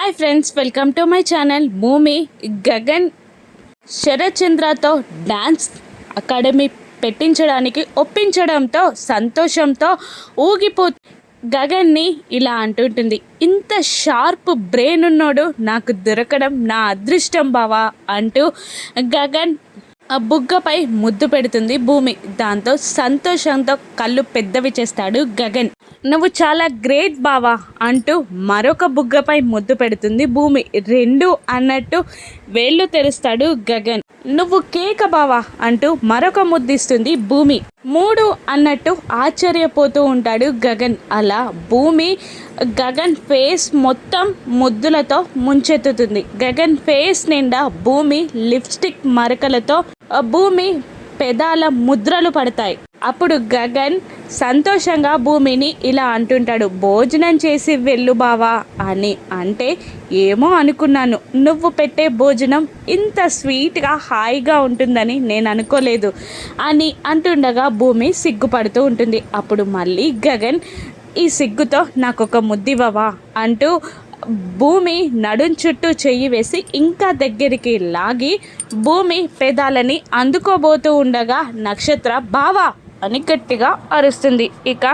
Hi friends, welcome to my channel. భూమి Gagan Sarath చంద్రతో dance academy పెట్టించడానికి ఒప్పించడంతో సంతోషంతో ఊగిపో గగన్ని ఇలా అంటుంటుంది, ఇంత షార్ప్ బ్రెయిన్ ఉన్నోడు నాకు దొరకడం నా అదృష్టం బావా అంటూ గగన్ ఆ బుగ్గపై ముద్దు పెడుతుంది భూమి. దాంతో సంతోషంతో కళ్ళు పెద్దవి చేస్తాడు గగన్. నువ్వు చాలా గ్రేట్ బావా అంటూ మరొక బుగ్గపై ముద్దు పెడుతుంది భూమి. రెండు అన్నట్టు వేళ్ళు తెరుస్తాడు గగన్. నువ్వు కేక బావా అంటూ మరొక ముద్దిస్తుంది భూమి. మూడు అన్నట్టు ఆశ్చర్యపోతూ ఉంటాడు గగన్. అలా భూమి గగన్ ఫేస్ మొత్తం ముద్దులతో ముంచెత్తుతుంది. గగన్ ఫేస్ నిండా భూమి లిప్స్టిక్ మరకలతో భూమి పెదాల ముద్రలు పడతాయి. అప్పుడు గగన్ సంతోషంగా భూమిని ఇలా అంటుంటాడు, భోజనం చేసి వెళ్ళు బావా అని. అంటే ఏమో అనుకున్నాను, నువ్వు పెట్టే భోజనం ఇంత స్వీట్గా హాయిగా ఉంటుందని నేను అనుకోలేదు అని అంటుండగా భూమి సిగ్గుపడుతూ ఉంటుంది. అప్పుడు మళ్ళీ గగన్ ఈ సిగ్గుతో నాకొక ముద్దివ్వవా అంటూ భూమి నడుం చుట్టూ చెయ్యి వేసి ఇంకా దగ్గరికి లాగి భూమి పెదాలని అందుకోబోతూ ఉండగా నక్షత్ర బావా అని గట్టిగా అరుస్తుంది. ఇక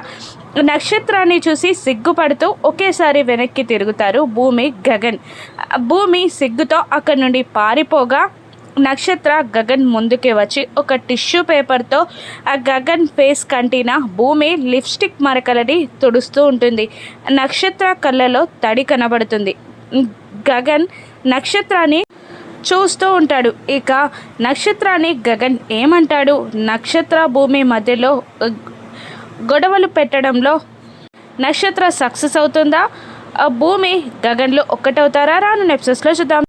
నక్షత్రాన్ని చూసి సిగ్గుపడుతూ ఒకేసారి వెనక్కి తిరుగుతారు భూమి గగన్. భూమి సిగ్గుతో అక్కడి నుండి పారిపోగా నక్షత్ర గగన్ ముందుకే వచ్చి ఒక టిష్యూ పేపర్తో ఆ గగన్ ఫేస్ కంటిన భూమి లిప్స్టిక్ మరకలని తుడుస్తూ ఉంటుంది. నక్షత్ర కళ్ళలో తడి కనబడుతుంది. గగన్ నక్షత్రాన్ని చూస్తూ ఉంటాడు. ఇక నక్షత్రాన్ని గగన్ ఏమంటాడు, నక్షత్ర భూమి మధ్యలో గొడవలు పెట్టడంలో నక్షత్ర సక్సెస్ అవుతుందా, భూమి గగన్లో ఒక్కటవుతారా? రాను ఎపిసోడ్స్లో చూద్దాం.